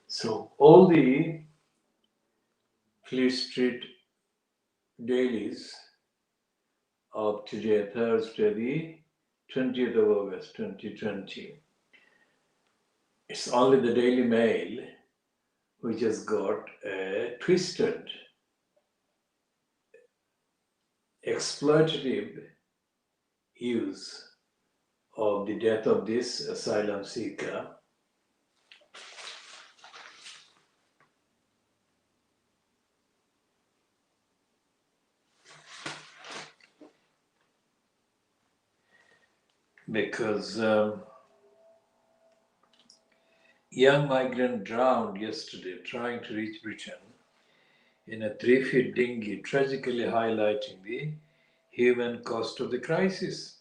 So all the Fleet Street dailies of today, Thursday, the 20th of August, 2020. It's only the Daily Mail which has got a twisted, exploitative use of the death of this asylum seeker. Because young migrant drowned yesterday trying to reach Britain in a 3-foot dinghy, tragically highlighting the human cost of the crisis.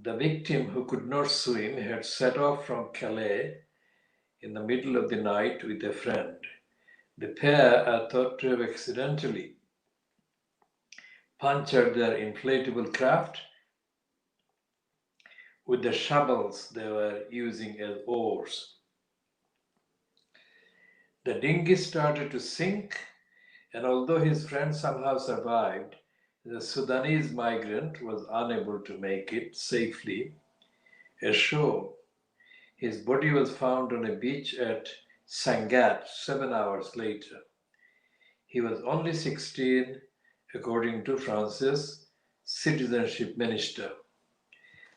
The victim, who could not swim, had set off from Calais in the middle of the night with a friend. The pair are thought to have accidentally punctured their inflatable craft with the shovels they were using as oars. The dinghy started to sink, and although his friend somehow survived, the Sudanese migrant was unable to make it safely ashore. His body was found on a beach at Sangatte 7 hours later. He was only 16, according to France's citizenship minister.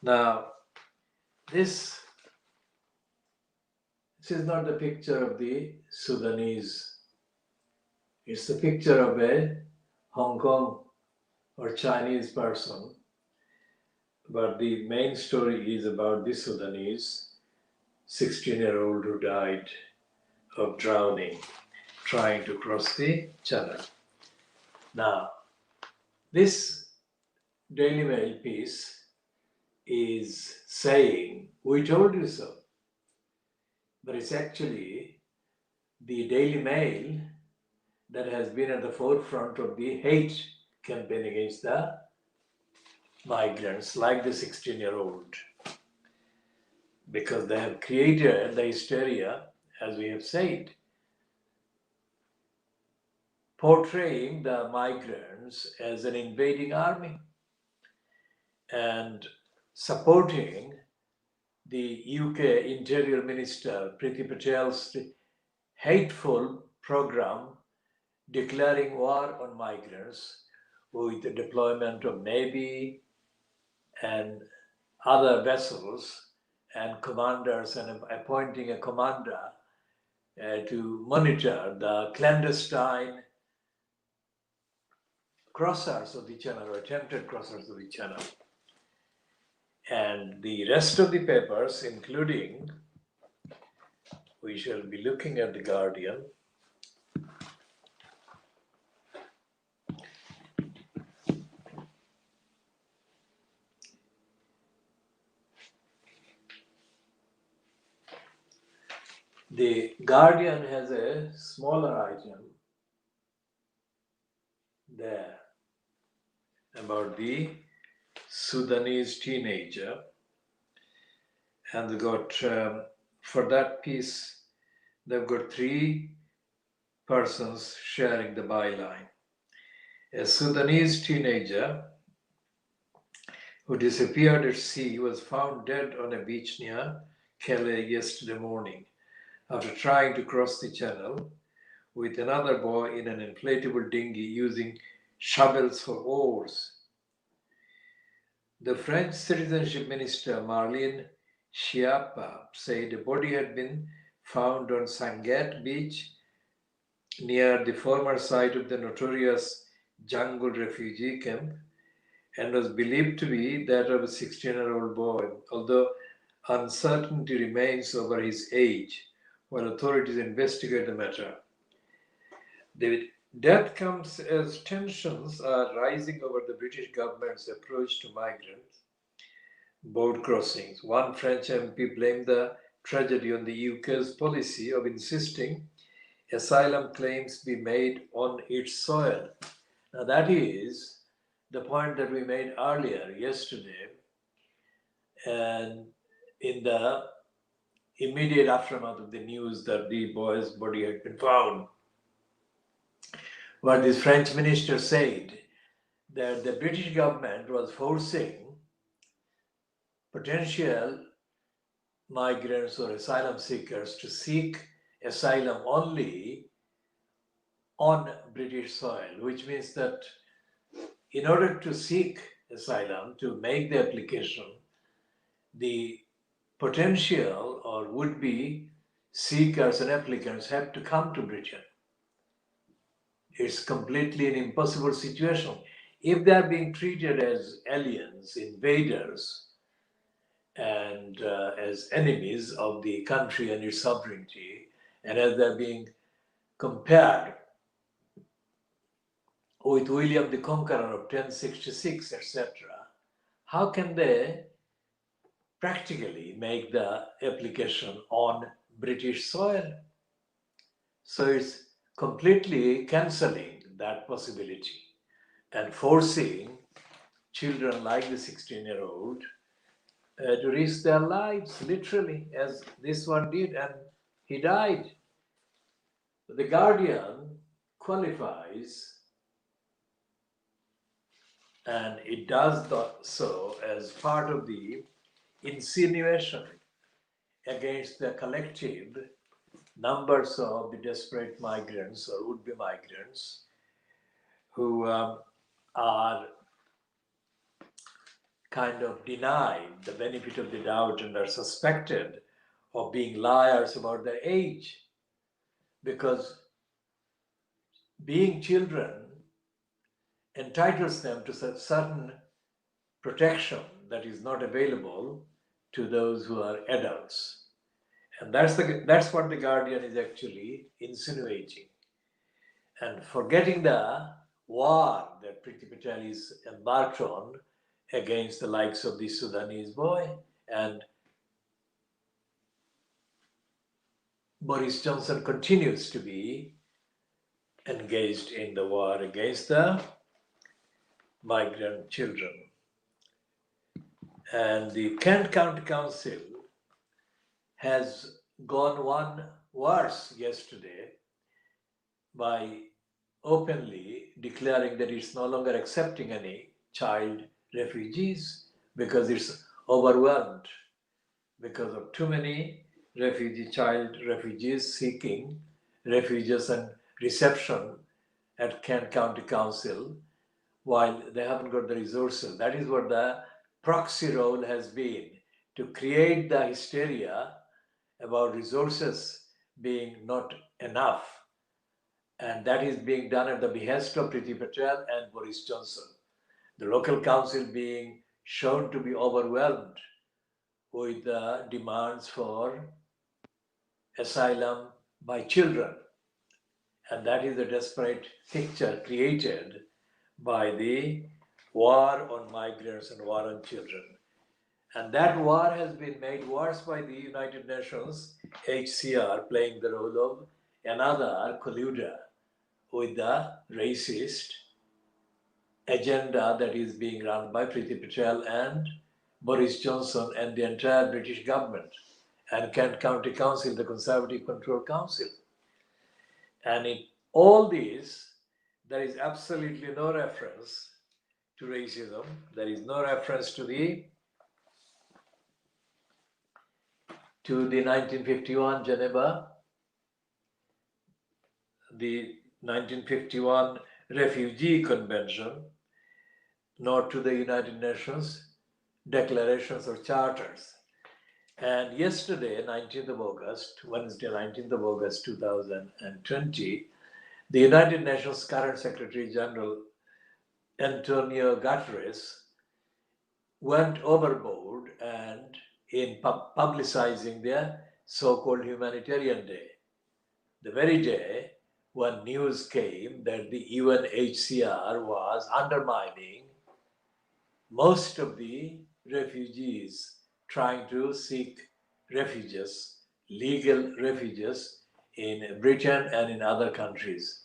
Now, this is not the picture of the Sudanese. It's the picture of a Hong Kong or Chinese person. But the main story is about the Sudanese 16-year-old who died of drowning trying to cross the channel. Now, this Daily Mail piece is saying, we told you so. But it's actually the Daily Mail that has been at the forefront of the hate campaign against the migrants, like the 16-year-old, because they have created the hysteria, as we have said, portraying the migrants as an invading army and supporting the UK Interior Minister Priti Patel's hateful program declaring war on migrants with the deployment of Navy and other vessels and commanders and appointing a commander to monitor the clandestine crossers of the channel or attempted crossers of the channel. And the rest of the papers, including, we shall be looking at the Guardian. The Guardian has a smaller item there about the Sudanese teenager, and they got for that piece they've got 3 persons sharing the byline. A Sudanese teenager who disappeared at sea was found dead on a beach near Calais yesterday morning after trying to cross the channel with another boy in an inflatable dinghy using shovels for oars. The French Citizenship Minister Marlene Schiappa said a body had been found on Sangatte Beach near the former site of the notorious jungle refugee camp and was believed to be that of a 16-year-old boy, although uncertainty remains over his age while authorities investigate the matter. The death comes as tensions are rising over the British government's approach to migrants boat crossings. One French MP blamed the tragedy on the UK's policy of insisting asylum claims be made on its soil. Now that is the point that we made earlier yesterday, and in the immediate aftermath of the news that the boy's body had been found. What this French minister said, that the British government was forcing potential migrants or asylum seekers to seek asylum only on British soil, which means that in order to seek asylum, to make the application, the potential or would-be seekers and applicants have to come to Britain. It's completely an impossible situation. If they are being treated as aliens, invaders, and as enemies of the country and its sovereignty, and as they're being compared with William the Conqueror of 1066, etc., how can they practically make the application on British soil? So it's completely cancelling that possibility and forcing children like the 16-year-old to risk their lives, literally, as this one did, and he died. The Guardian qualifies, and it does so as part of the insinuation against the collective numbers of the desperate migrants or would-be migrants who are kind of denied the benefit of the doubt and are suspected of being liars about their age, because being children entitles them to certain protection that is not available to those who are adults. And that's what the Guardian is actually insinuating. And forgetting the war that Priti Patel is embarked on against the likes of the Sudanese boy, and Boris Johnson continues to be engaged in the war against the migrant children. And the Kent County Council has gone one worse yesterday by openly declaring that it's no longer accepting any child refugees because it's overwhelmed because of too many child refugees seeking refuges and reception at Kent County Council, while they haven't got the resources. That is what the proxy role has been, to create the hysteria about resources being not enough. And that is being done at the behest of Priti Patel and Boris Johnson. The local council being shown to be overwhelmed with the demands for asylum by children. And that is the desperate picture created by the war on migrants and war on children. And that war has been made worse by the United Nations, HCR, playing the role of another colluder with the racist agenda that is being run by Priti Patel and Boris Johnson and the entire British government and Kent County Council, the Conservative Control Council. And in all these, there is absolutely no reference to racism. There is no reference to the 1951 Geneva, the 1951 Refugee Convention, nor to the United Nations declarations or charters. And yesterday, 19th of August, Wednesday, 19th of August 2020, the United Nations current Secretary General Antonio Guterres went overboard and in publicizing their so-called humanitarian day, the very day when news came that the UNHCR was undermining most of the refugees trying to seek refuges, legal refuges in Britain and in other countries.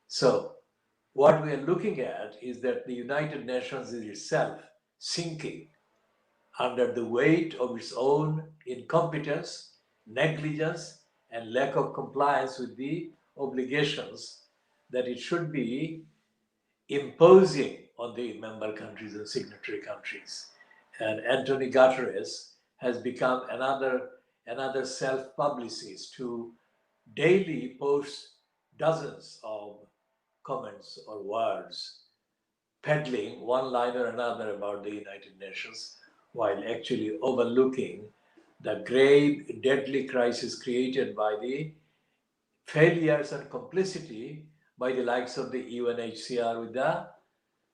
So what we are looking at is that the United Nations is itself sinking under the weight of its own incompetence, negligence, and lack of compliance with the obligations that it should be imposing on the member countries and signatory countries. And Antonio Guterres has become another self-publicist who daily posts dozens of comments or words peddling one line or another about the United Nations, while actually overlooking the grave, deadly crisis created by the failures and complicity by the likes of the UNHCR with the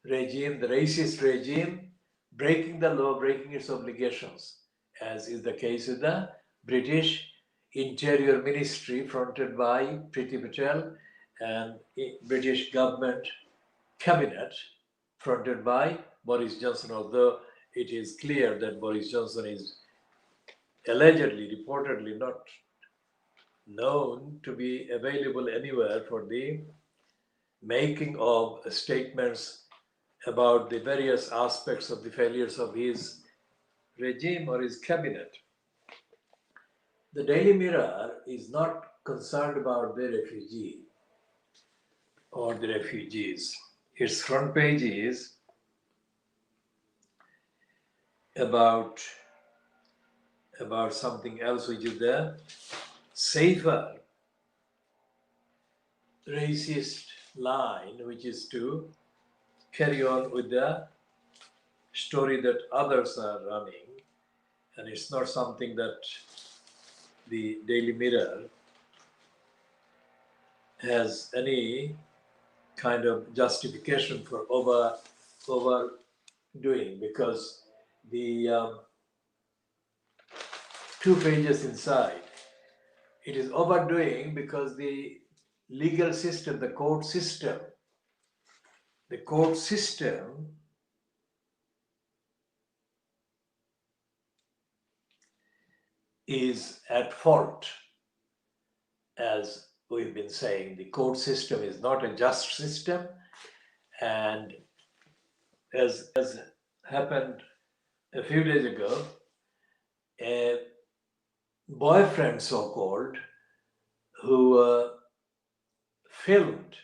regime, the racist regime, breaking the law, breaking its obligations, as is the case with the British Interior Ministry fronted by Priti Patel and British government cabinet fronted by Boris Johnson, although it is clear that Boris Johnson is allegedly, reportedly not known to be available anywhere for the making of statements about the various aspects of the failures of his regime or his cabinet. The Daily Mirror is not concerned about the refugee or the refugees. Its front page is about something else, which is the safer racist line, which is to carry on with the story that others are running, and it's not something that the Daily Mirror has any kind of justification for overdoing, because the 2 pages inside, it is overdoing because the legal system, the court system is at fault. As we've been saying, the court system is not a just system, and as happened a few days ago, a boyfriend, so-called, who filmed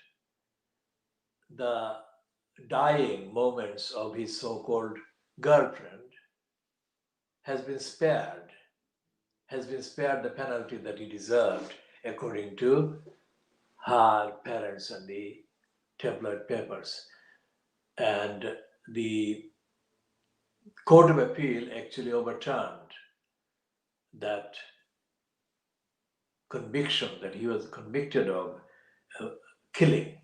the dying moments of his so-called girlfriend has been spared the penalty that he deserved according to her parents and the tabloid papers. And the Court of Appeal actually overturned that conviction that he was convicted of killing.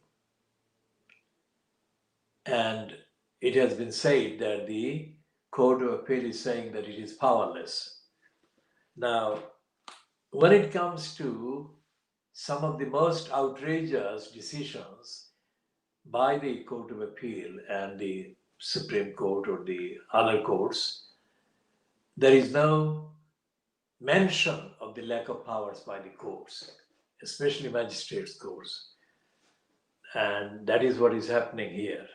And it has been said that the Court of Appeal is saying that it is powerless. Now, when it comes to some of the most outrageous decisions by the Court of Appeal and the Supreme Court or the other courts, there is no mention of the lack of powers by the courts, especially magistrates' courts. And that is what is happening here.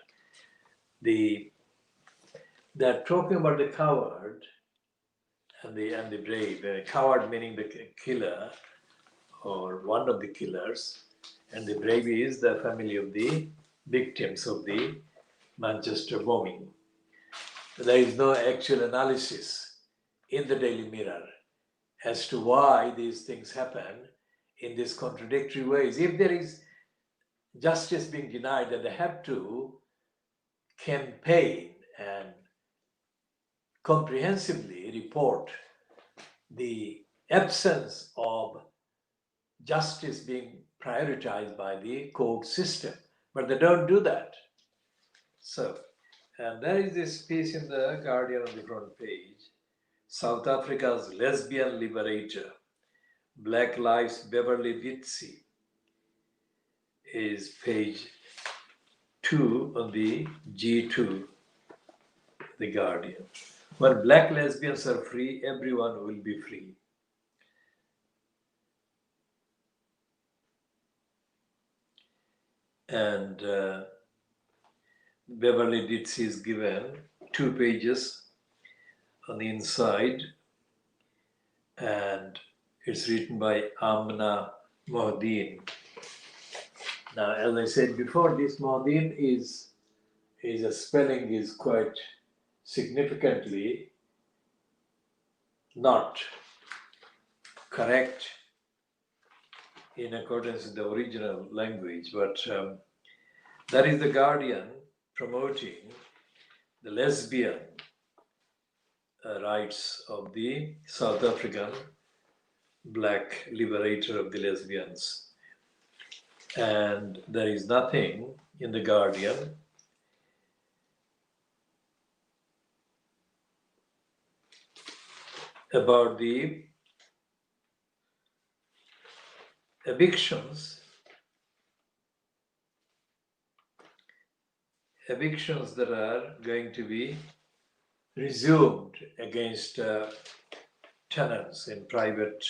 They're talking about the coward and the brave. Coward meaning the killer or one of the killers, and the brave is the family of the victims of the Manchester bombing. There is no actual analysis in the Daily Mirror as to why these things happen in these contradictory ways. If there is justice being denied, then they have to campaign and comprehensively report the absence of justice being prioritized by the court system. But they don't do that. So, and there is this piece in the Guardian on the front page. South Africa's lesbian liberator, Black Lives Beverly Witsy, is page 2 on the G2, the Guardian. When black lesbians are free, everyone will be free. And Beverly Witsy is given 2 pages on the inside, and it's written by Amna Mohdin. Now, as I said before, this Mohdin is a spelling is quite significantly not correct in accordance with the original language, but that is the Guardian promoting the lesbian rights of the South African black liberator of the lesbians. And there is nothing in the Guardian about the evictions that are going to be resumed against tenants in private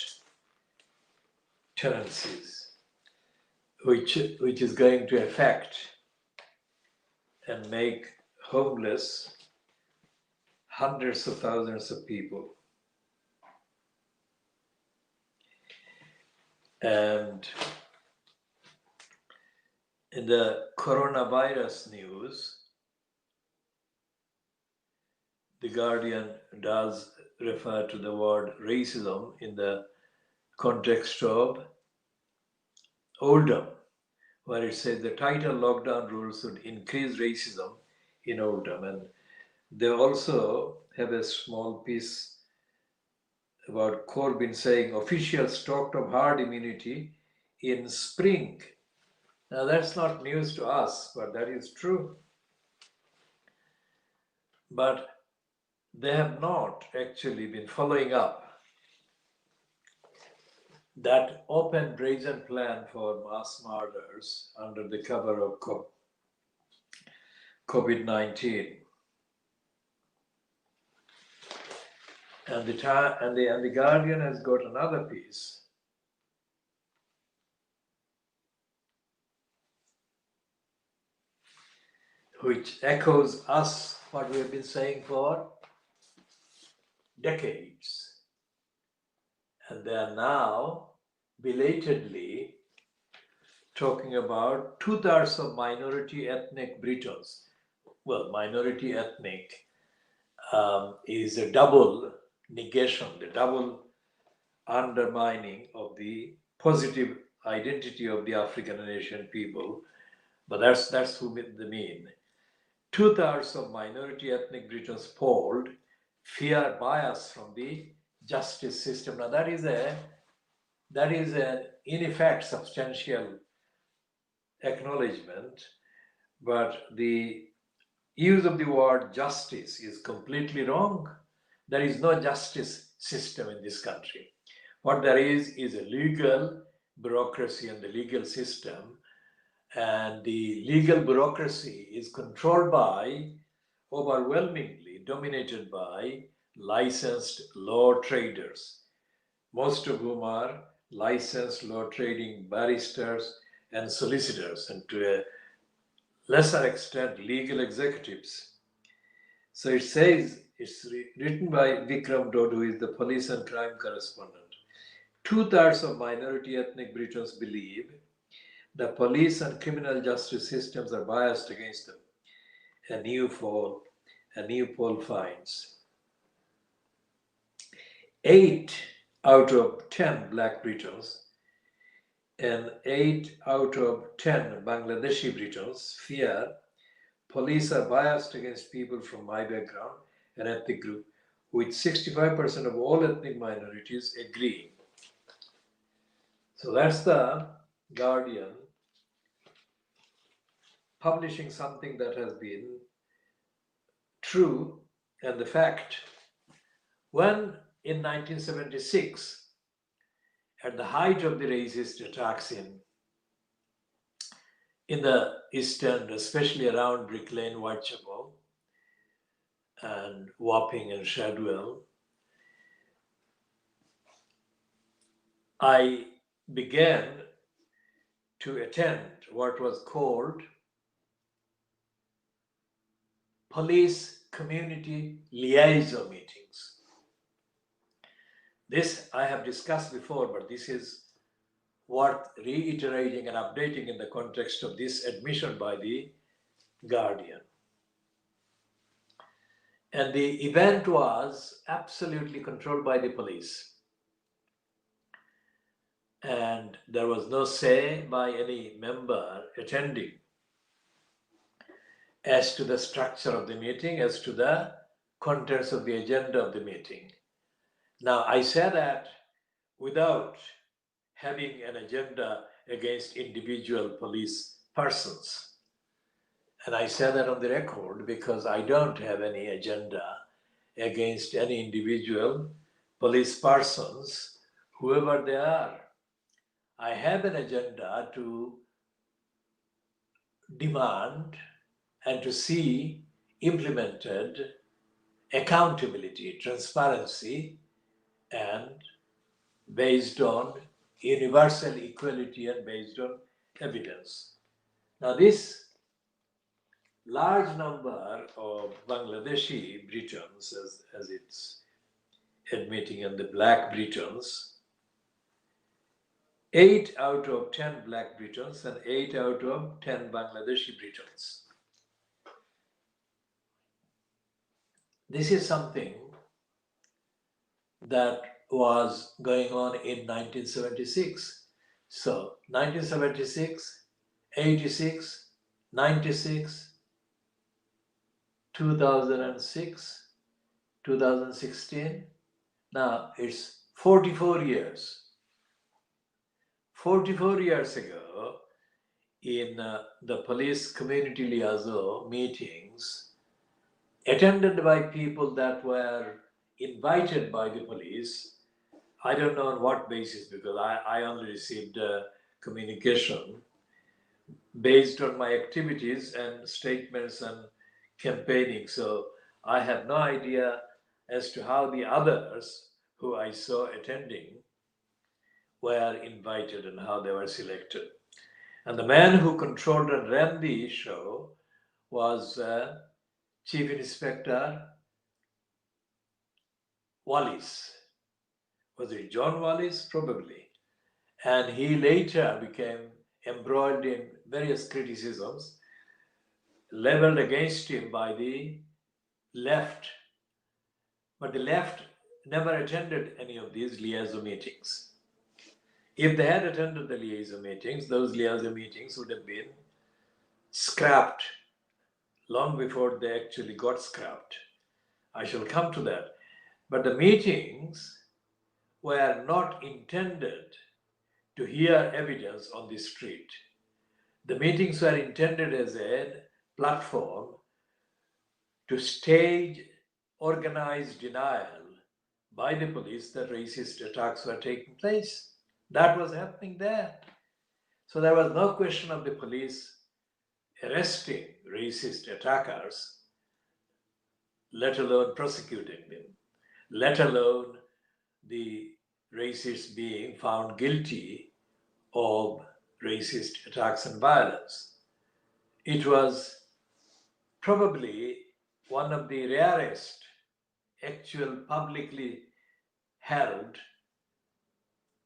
tenancies, which is going to affect and make homeless hundreds of thousands of people. And in the coronavirus news, the Guardian does refer to the word racism in the context of Oldham, where it says the tighter lockdown rules would increase racism in Oldham. And they also have a small piece about Corbyn saying officials talked of herd immunity in spring. Now that's not news to us, but that is true. But they have not actually been following up that open brazen plan for mass murders under the cover of COVID-19. And the Guardian has got another piece which echoes us what we have been saying for decades. And they are now belatedly talking about 2/3 of minority ethnic Britons. Well, minority ethnic is a double negation, the double undermining of the positive identity of the African and Asian people. But that's who they mean. 2/3 of minority ethnic Britons polled fear bias from the justice system. Now that is an in effect substantial acknowledgement, but the use of the word justice is completely wrong. There is no justice system in this country. What there is a legal bureaucracy and the legal system, and the legal bureaucracy is controlled by, overwhelmingly dominated by, licensed law traders, most of whom are licensed law trading barristers and solicitors, and to a lesser extent, legal executives. So it says, it's written by Vikram Dodd, who is the police and crime correspondent. 2/3 of minority ethnic Britons believe the police and criminal justice systems are biased against them. A new poll finds 8 out of 10 Black Britons and 8 out of 10 Bangladeshi Britons fear police are biased against people from my background and ethnic group, with 65% of all ethnic minorities agreeing. So that's the Guardian publishing something that has been true and the fact. When in 1976, at the height of the racist attacks in the Eastern, especially around Brick Lane, Whitechapel, and Wapping and Shadwell, I began to attend what was called police community liaison meetings. This I have discussed before, but this is worth reiterating and updating in the context of this admission by the Guardian. And the event was absolutely controlled by the police. And there was no say by any member attending as to the structure of the meeting, as to the contents of the agenda of the meeting. Now, I say that without having an agenda against individual police persons. And I say that on the record because I don't have any agenda against any individual police persons, whoever they are. I have an agenda to demand and to see implemented accountability, transparency, and based on universal equality and based on evidence. Now, this large number of Bangladeshi Britons, as it's admitting, and the Black Britons, 8 out of 10 Black Britons and 8 out of 10 Bangladeshi Britons. This is something that was going on in 1976. So 1976, 86, 96, 2006, 2016. Now it's 44 years. 44 years ago, in the police community liaison meetings, attended by people that were invited by the police, I don't know on what basis, because I only received communication based on my activities and statements and campaigning. So I have no idea as to how the others who I saw attending were invited and how they were selected. And the man who controlled and ran the show was Chief Inspector Wallis. Was it John Wallis? Probably. And he later became embroiled in various criticisms leveled against him by the left. But the left never attended any of these liaison meetings. If they had attended the liaison meetings, those liaison meetings would have been scrapped long before they actually got scrapped. I shall come to that. But the meetings were not intended to hear evidence on the street. The meetings were intended as a platform to stage organized denial by the police that racist attacks were taking place. That was happening there. So there was no question of the police arresting racist attackers, let alone prosecuting them, let alone the racists being found guilty of racist attacks and violence. It was probably one of the rarest actual publicly held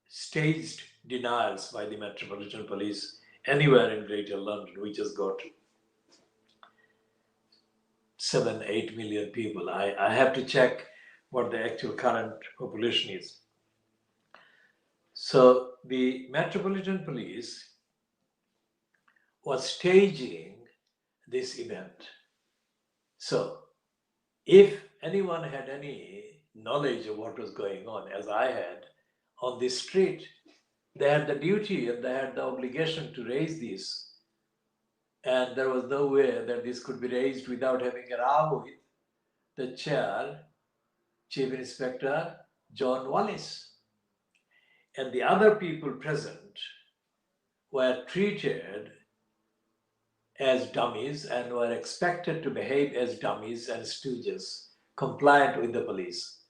staged denials by the Metropolitan Police anywhere in Greater London, which has got 7-8 million people. I have to check what the actual current population is. So the Metropolitan Police was staging this event. So if anyone had any knowledge of what was going on, as I had, on this street, they had the duty and they had the obligation to raise this. And there was no way that this could be raised without having a row with the chair, Chief Inspector John Wallace. And the other people present were treated as dummies and were expected to behave as dummies and stooges, compliant with the police,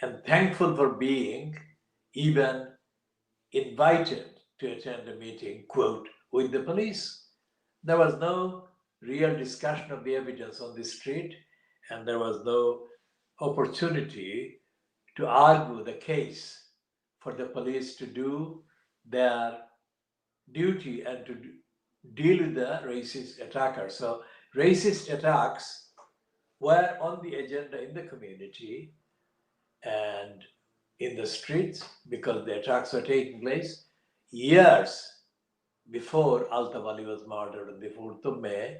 and thankful for being even invited to attend a meeting, quote, with the police. There was no real discussion of the evidence on the street, and there was no opportunity to argue the case for the police to do their duty and to deal with the racist attackers. So racist attacks were on the agenda in the community and in the streets because the attacks were taking place years before Altavali was murdered on the 4th of May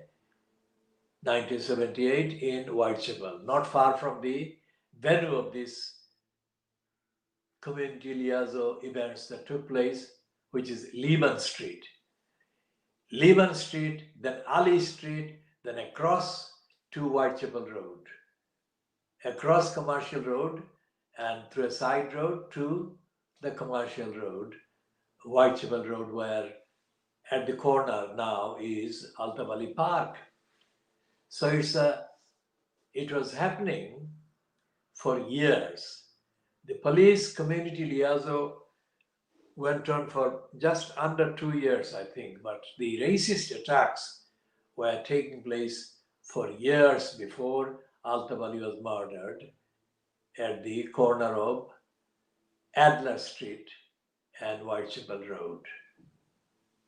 1978 in Whitechapel, not far from the venue of these community liaison events that took place, which is Lehman Street. Lehman Street, then Ali Street, then across to Whitechapel Road, across Commercial Road and through a side road to the Commercial Road, Whitechapel Road, where at the corner now is Altavali Park. So it was happening for years. The police community liaison went on for just under 2 years, I think, but the racist attacks were taking place for years before Altavali was murdered at the corner of Adler Street and Whitechapel Road,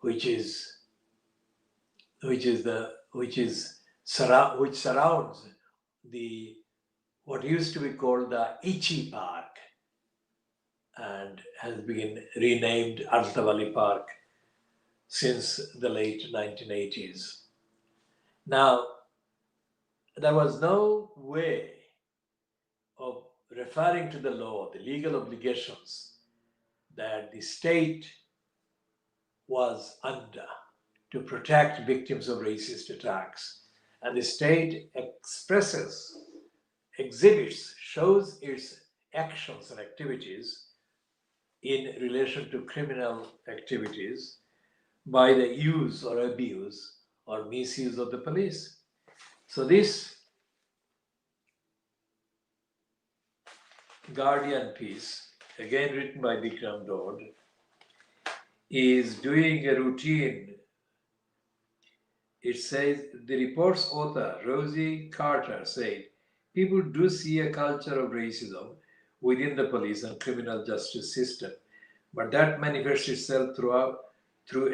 which surrounds the what used to be called the Ichi Park and has been renamed Altavali Park since the late 1980s. Now, there was no way of referring to the law, the legal obligations that the state was under to protect victims of racist attacks. And the state shows its actions and activities in relation to criminal activities by the use or abuse or misuse of the police. So this Guardian piece, again written by Bikram Dodd, is doing a routine. It says, the report's author, Rosie Carter, said, people do see a culture of racism within the police and criminal justice system, but that manifests itself through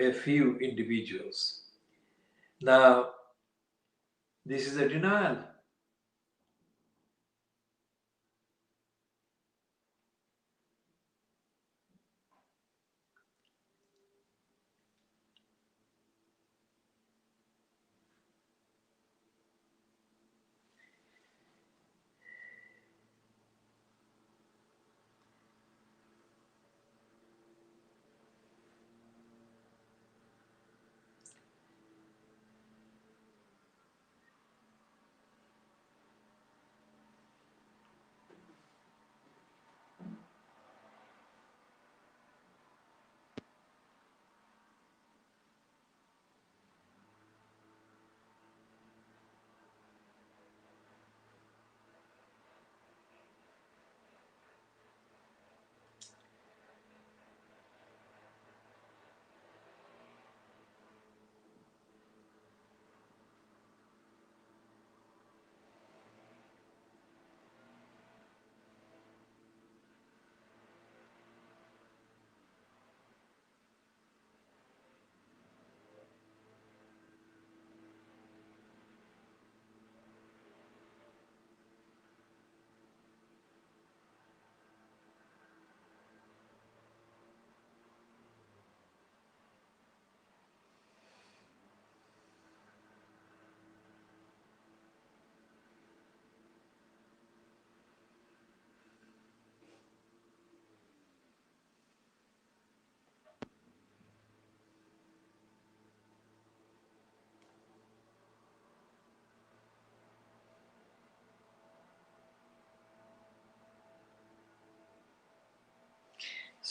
a few individuals. Now, this is a denial.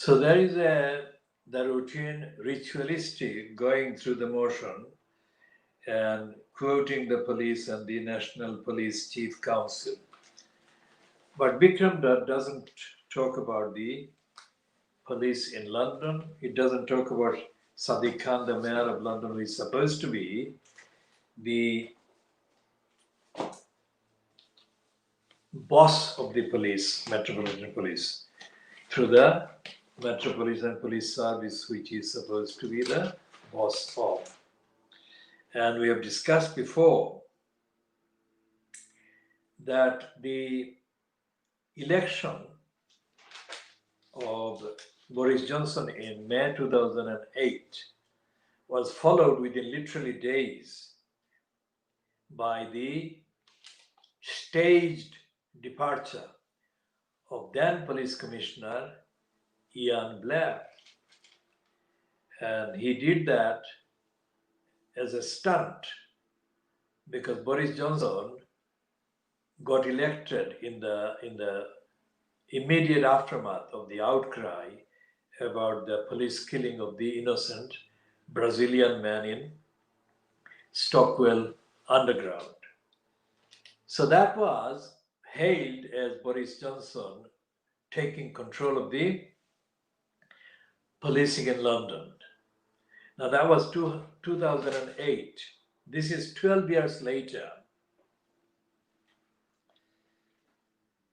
So there is the routine ritualistic going through the motion and quoting the police and the National Police Chief Council. But Bikram Dutt doesn't talk about the police in London. It doesn't talk about Sadiq Khan, the mayor of London, who is supposed to be the boss of the police, Metropolitan Police, through the Metropolitan Police Service, which is supposed to be the boss of. And we have discussed before that the election of Boris Johnson in May 2008 was followed within literally days by the staged departure of then Police Commissioner Ian Blair. And he did that as a stunt because Boris Johnson got elected in the immediate aftermath of the outcry about the police killing of the innocent Brazilian man in Stockwell Underground. So that was hailed as Boris Johnson taking control of the policing in London. Now that was 2008. This is 12 years later.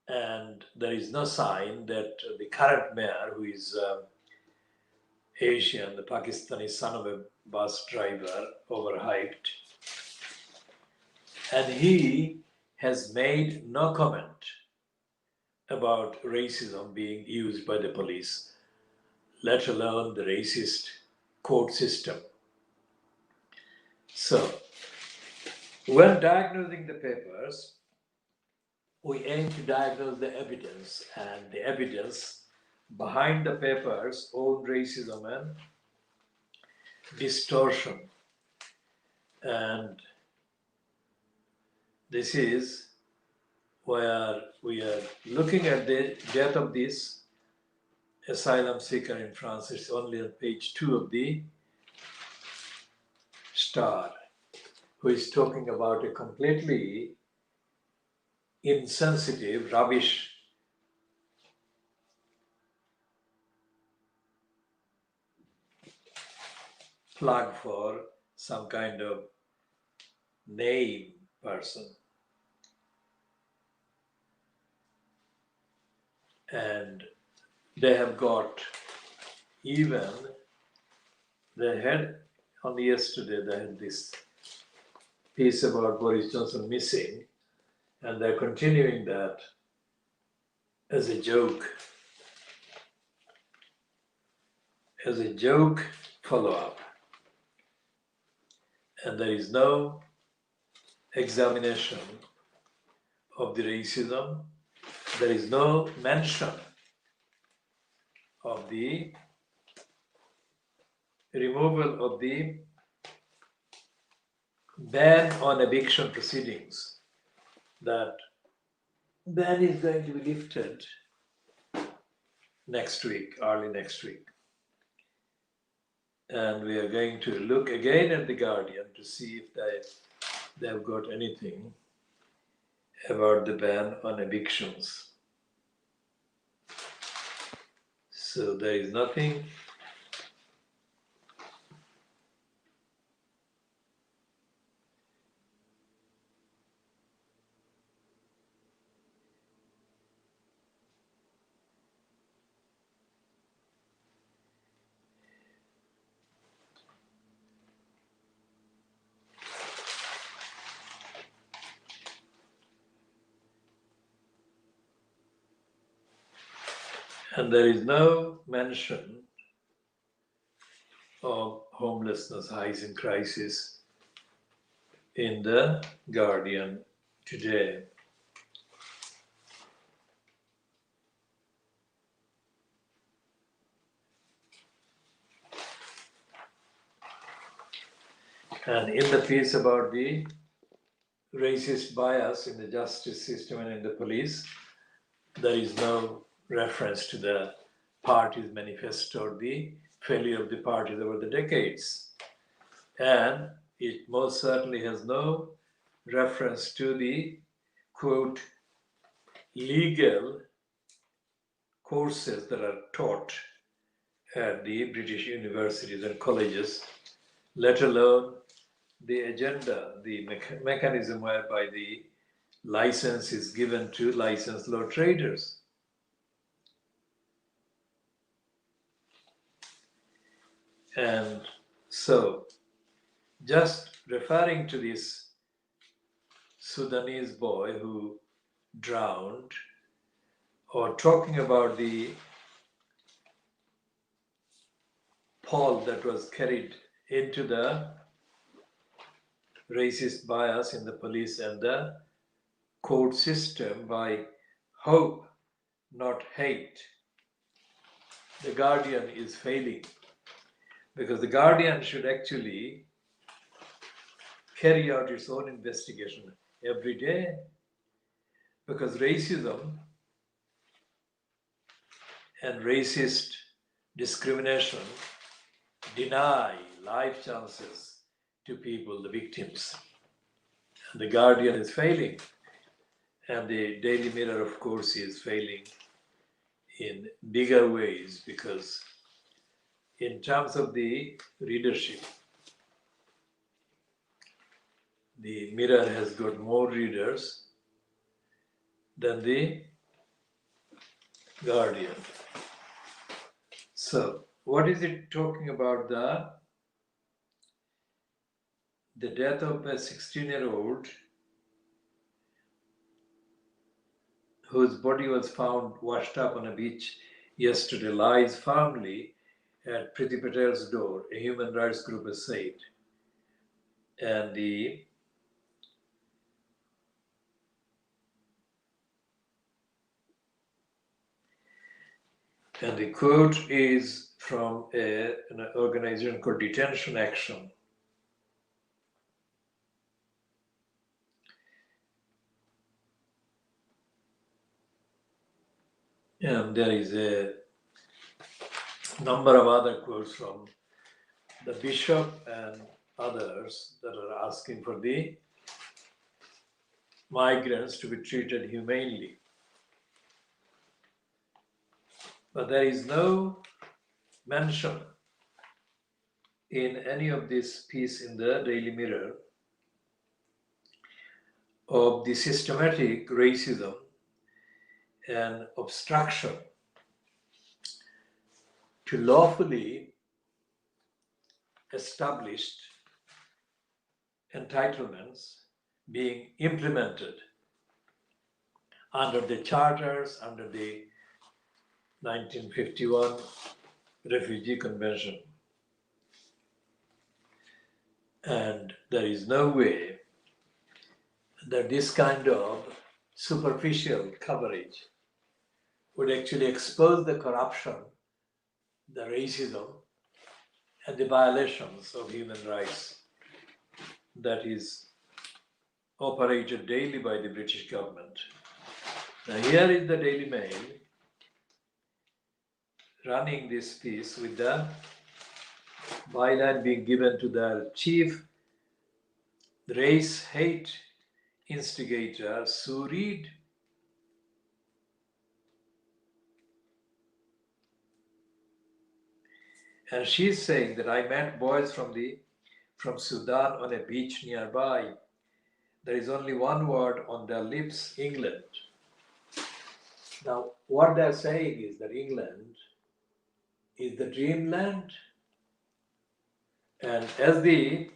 And there is no sign that the current mayor, who is Asian, the Pakistani son of a bus driver, overhyped. And he has made no comment about racism being used by the police, let alone the racist court system. So, when diagnosing the papers, we aim to diagnose the evidence, and the evidence behind the papers own racism and distortion. And this is where we are looking at the death of this asylum seeker in France. It's only on page 2 of the Star, who is talking about a completely insensitive, rubbish plug for some kind of name person. And they have got even, they had only yesterday, they had this piece about Boris Johnson missing, and they're continuing that as a joke follow-up. And there is no examination of the racism. There is no mention of the removal of the ban on eviction proceedings. That ban is going to be lifted next week, early next week. And we are going to look again at the Guardian to see if they have got anything about the ban on evictions. So there is nothing. And there is no mention of homelessness, housing crisis in the Guardian today. And in the piece about the racist bias in the justice system and in the police, there is no reference to the party's manifesto or the failure of the parties over the decades. And it most certainly has no reference to the, quote, legal courses that are taught at the British universities and colleges, let alone the agenda, the mechanism whereby the license is given to licensed law traders. And so, just referring to this Sudanese boy who drowned, or talking about the pall that was carried into the racist bias in the police and the court system by hope, not hate. The Guardian is failing because the Guardian should actually carry out its own investigation every day, because racism and racist discrimination deny life chances to people, the victims. And the Guardian is failing, and the Daily Mirror, of course, is failing in bigger ways, because in terms of the readership, the Mirror has got more readers than the Guardian. So, what is it talking about? The death of a 16-year-old whose body was found washed up on a beach yesterday lies firmly at Priti Patel's door, a human rights group has said. And the quote is from an organization called Detention Action. And there is a number of other quotes from the bishop and others that are asking for the migrants to be treated humanely. But there is no mention in any of this piece in the Daily Mirror of the systematic racism and obstruction to lawfully established entitlements being implemented under the charters, under the 1951 Refugee Convention. And there is no way that this kind of superficial coverage would actually expose the corruption, the racism, and the violations of human rights that is operated daily by the British government. Now here is the Daily Mail running this piece with the byline being given to the chief race hate instigator, Sue Reed. And she's saying that I met boys from Sudan on a beach nearby. There is only one word on their lips, England. Now, what they're saying is that England is the dreamland. And as the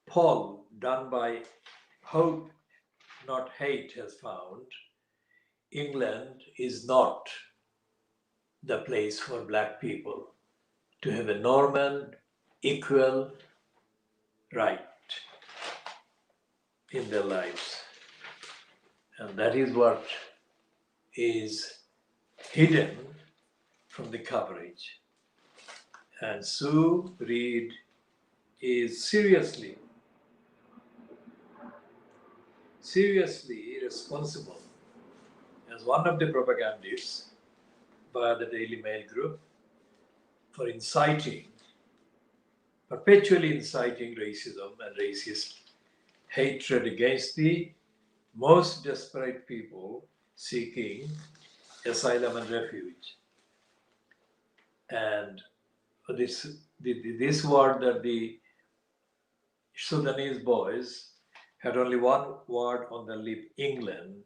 poll done by Hope, Not Hate has found, England is not the place for Black people to have a normal, equal right in their lives. And that is what is hidden from the coverage. And Sue Reed is seriously responsible as one of the propagandists via the Daily Mail group for perpetually inciting racism and racist hatred against the most desperate people seeking asylum and refuge. And this word that the Sudanese boys had only one word on the lip, England,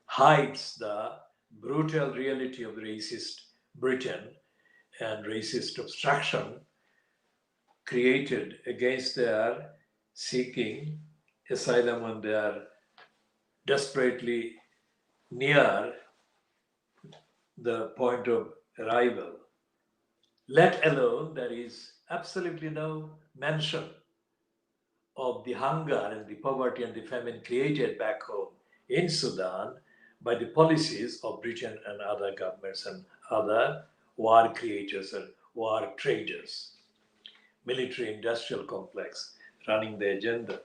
hides the brutal reality of racist Britain and racist obstruction created against their seeking asylum when they are desperately near the point of arrival. Let alone there is absolutely no mention of the hunger and the poverty and the famine created back home in Sudan by the policies of Britain and other governments and other war creators and war traders, military industrial complex running the agenda.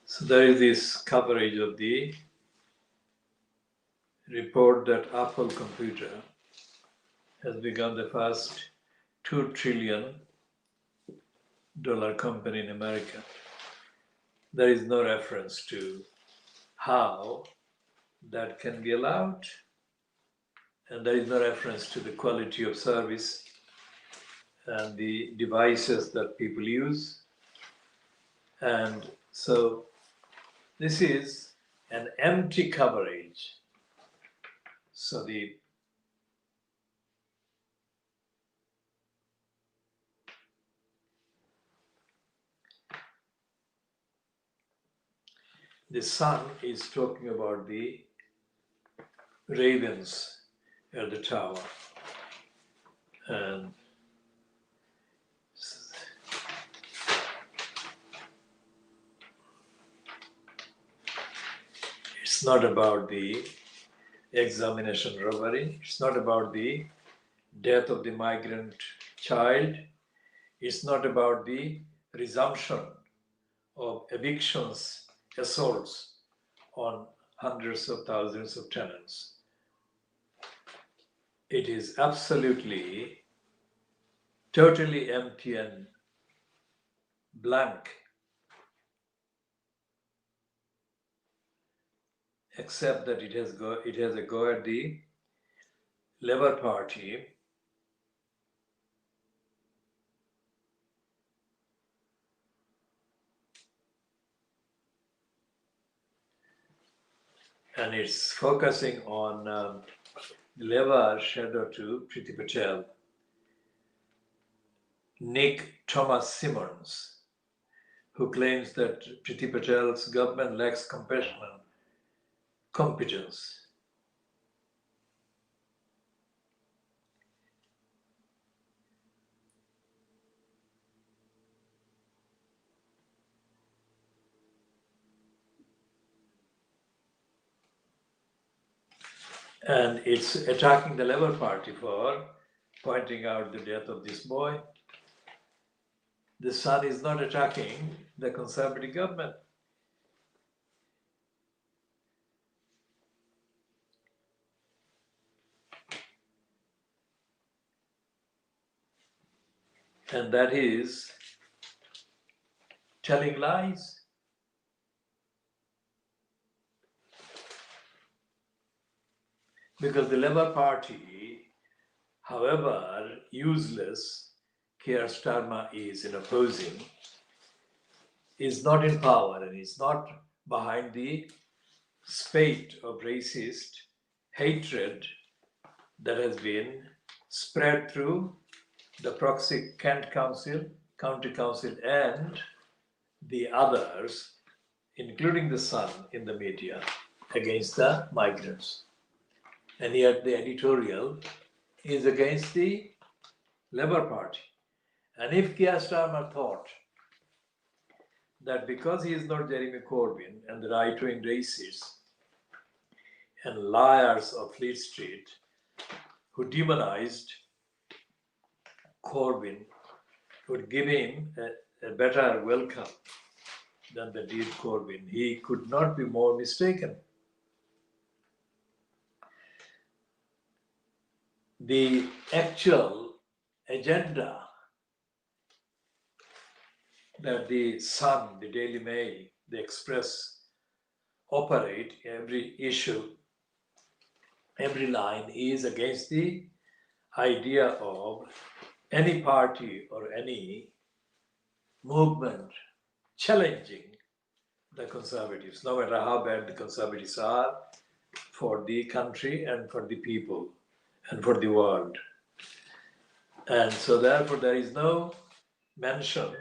So there is this coverage of the report that Apple Computer has become the first $2 trillion company in America. There is no reference to how that can be allowed, and there is no reference to the quality of service and the devices that people use. And so this is an empty coverage. So the Sun is talking about the ravens at the tower. And it's not about the examination robbery. It's not about the death of the migrant child. It's not about the resumption of evictions, assaults on hundreds of thousands of tenants. It is absolutely, totally empty and blank, except that it has a go at the Labour Party and it's focusing on Labour shadow to Priti Patel, Nick Thomas Simmons, who claims that Priti Patel's government lacks compassion and competence. And it's attacking the Labour Party for pointing out the death of this boy. The Sun is not attacking the Conservative government. And that is telling lies. Because the Labour Party, however useless Keir Starmer is in opposing, is not in power and is not behind the spate of racist hatred that has been spread through the proxy Kent Council, County Council, and the others, including the Sun in the media, against the migrants. And yet the editorial is against the Labour Party. And if Keir Starmer thought that because he is not Jeremy Corbyn and the right-wing racists and liars of Fleet Street who demonized Corbyn would give him a better welcome than they did Corbyn, he could not be more mistaken. The actual agenda that the Sun, the Daily Mail, the Express operate, every issue, every line is against the idea of any party or any movement challenging the Conservatives, no matter how bad the Conservatives are for the country and for the people and for the world. And so therefore there is no mention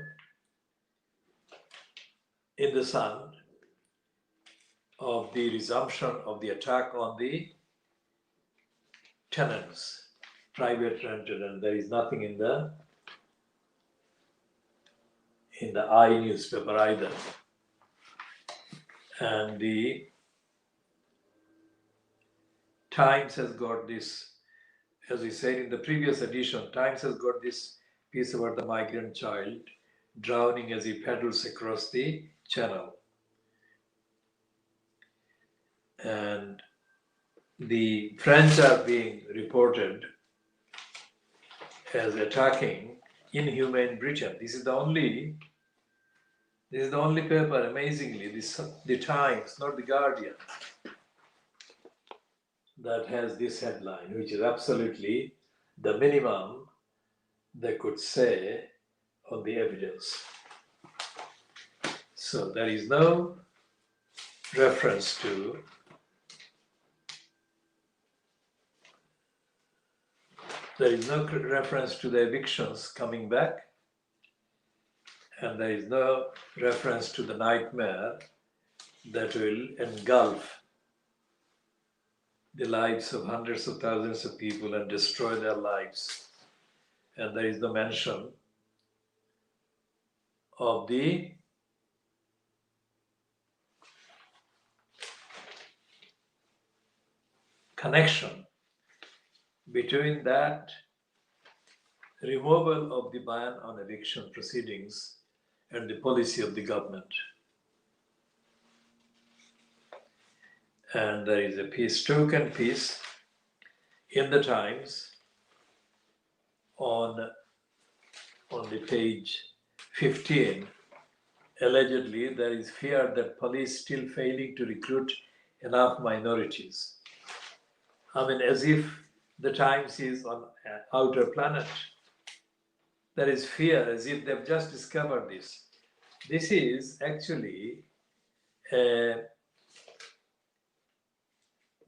in the Sun of the resumption of the attack on the tenants, private rented, and there is nothing in the I newspaper either. And the Times has got this, as we said in the previous edition, Times has got this piece about the migrant child drowning as he paddles across the channel. And the French are being reported as attacking inhumane Britain. This is the only paper, amazingly, the Times, not the Guardian, that has this headline, which is absolutely the minimum they could say on the evidence. So there is no reference to the evictions coming back, and there is no reference to the nightmare that will engulf the lives of hundreds of thousands of people and destroy their lives. And there is no mention of the connection between that removal of the ban on eviction proceedings and the policy of the government. And there is a piece, token piece, in the Times on the page 15. Allegedly, there is fear that police still failing to recruit enough minorities. I mean, as if the Times is on an outer planet. There is fear, as if they've just discovered this. This is actually a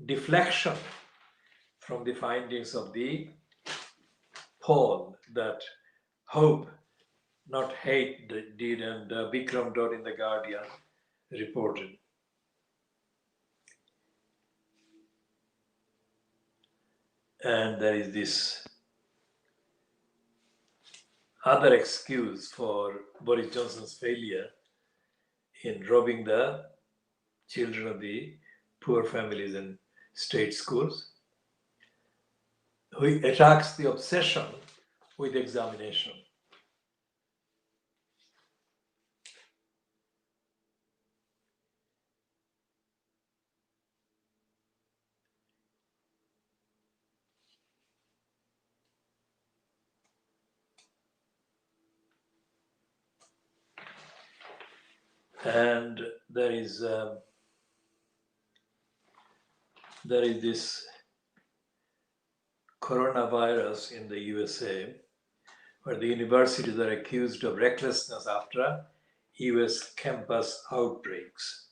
deflection from the findings of the poll that Hope, not Hate, did, and Bikram Dot in the Guardian reported. And there is this other excuse for Boris Johnson's failure in robbing the children of the poor families in state schools. who attacks the obsession with examination. And there is this coronavirus in the USA, where the universities are accused of recklessness after US campus outbreaks.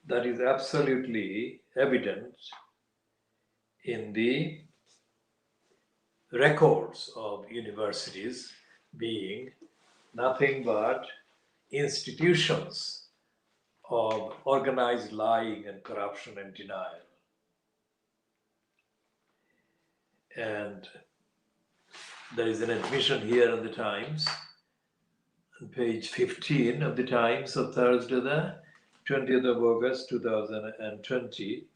That is absolutely evident in the records of universities being nothing but institutions of organized lying and corruption and denial. And there is an admission here in the Times, on page 15 of the Times of Thursday, the 20th of August 2020,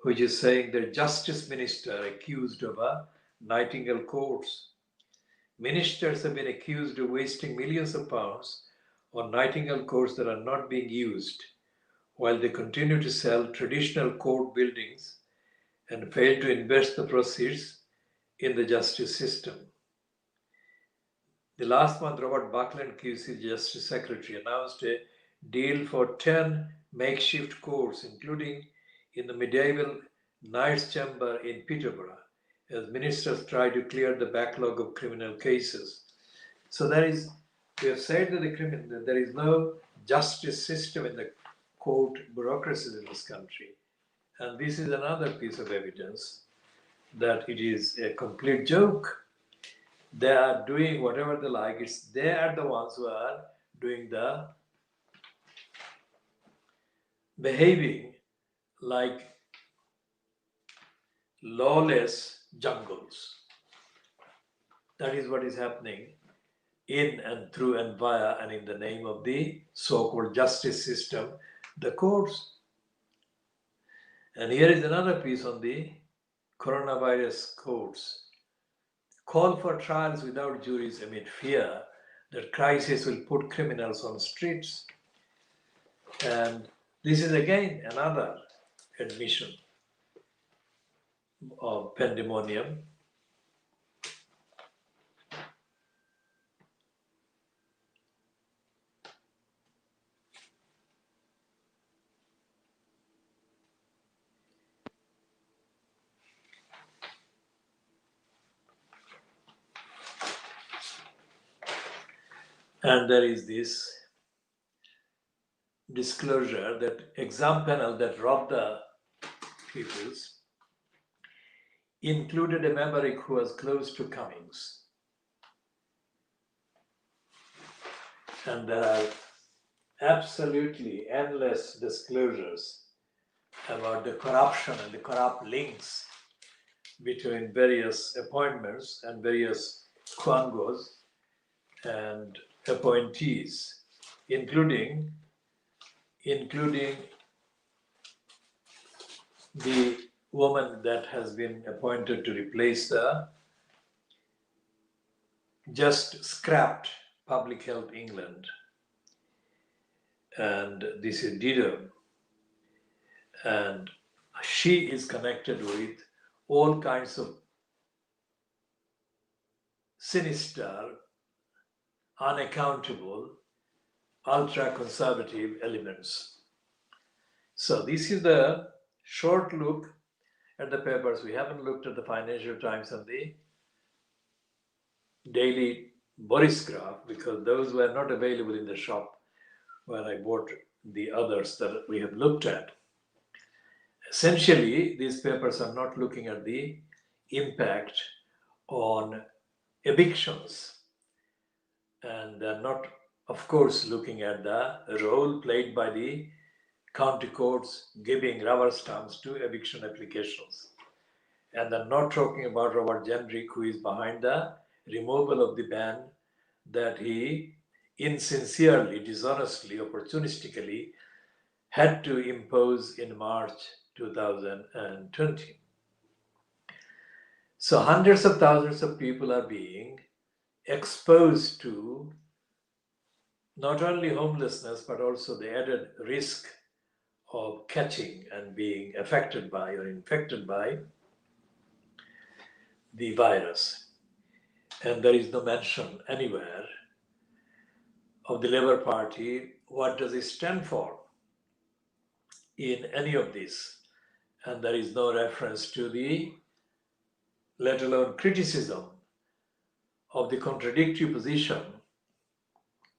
which is saying the Justice Minister accused of a Nightingale course. Ministers have been accused of wasting millions of pounds on Nightingale courts that are not being used, while they continue to sell traditional court buildings and fail to invest the proceeds in the justice system. The last month, Robert Buckland, QC Justice Secretary, announced a deal for 10 makeshift courts, including in the medieval Knights Chamber in Peterborough, as ministers try to clear the backlog of criminal cases. So we have said that there is no justice system in the court bureaucracies in this country. And this is another piece of evidence that it is a complete joke. They are doing whatever they like. They are the ones who are doing the behaving like lawless jungles. That is what is happening in and through and via and in the name of the so-called justice system, the courts. And here is another piece on the coronavirus courts. Call for trials without juries amid fear that crisis will put criminals on streets. And this is again another admission of pandemonium. And there is this disclosure that exam panel that robbed the pupils included a maverick who was close to Cummings. And there are absolutely endless disclosures about the corruption and the corrupt links between various appointments and various quangos and appointees, including the woman that has been appointed to replace the just scrapped Public Health England. And this is Dido. And she is connected with all kinds of sinister, unaccountable, ultra-conservative elements. So this is the short look at the papers. We haven't looked at the Financial Times and the Daily Boris Graph because those were not available in the shop when I bought the others that we have looked at. Essentially, these papers are not looking at the impact on evictions, and they're not, of course, looking at the role played by the county courts giving rubber stamps to eviction applications. And they're not talking about Robert Jenrick, who is behind the removal of the ban that he insincerely, dishonestly, opportunistically had to impose in March 2020. So hundreds of thousands of people are being exposed to not only homelessness, but also the added risk of catching and being affected by or infected by the virus. And there is no mention anywhere of the Labour Party. What does it stand for in any of this? And there is no reference to the, let alone criticism of the contradictory position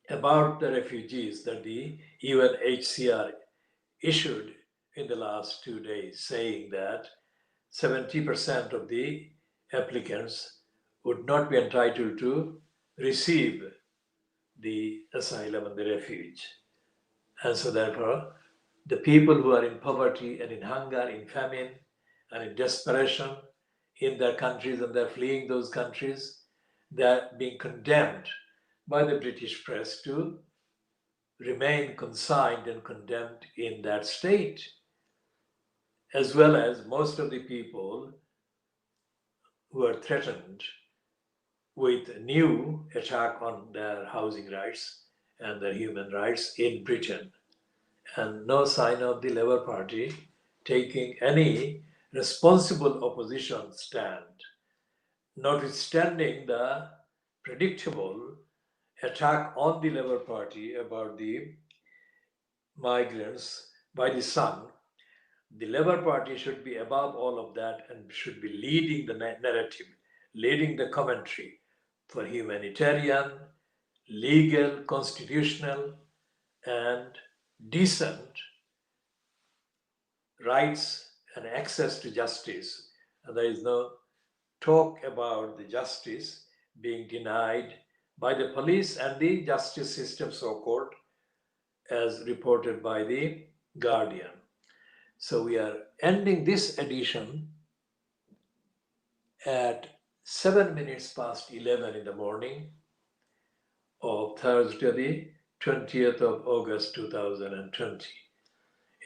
about the refugees that the UNHCR issued in the last 2 days, saying that 70% of the applicants would not be entitled to receive the asylum and the refuge. And so therefore, the people who are in poverty and in hunger, in famine, and in desperation in their countries, and they're fleeing those countries, they're being condemned by the British press to remain consigned and condemned in that state, as well as most of the people who are threatened with a new attack on their housing rights and their human rights in Britain. And no sign of the Labour Party taking any responsible opposition stand, notwithstanding the predictable attack on the Labour Party about the migrants by the Sun. The Labour Party should be above all of that and should be leading the narrative, leading the commentary for humanitarian, legal, constitutional, and decent rights and access to justice. And there is no talk about the justice being denied by the police and the justice system, so called, as reported by the Guardian. So we are ending this edition at 7 minutes past 11 in the morning of Thursday, the 20th of August 2020.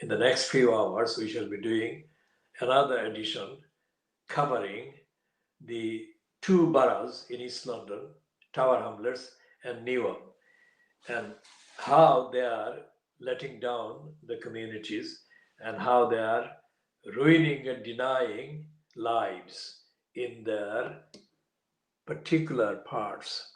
In the next few hours, we shall be doing another edition covering the two boroughs in East London, Tower Hamlets and Newham, and how they are letting down the communities and how they are ruining and denying lives in their particular parts.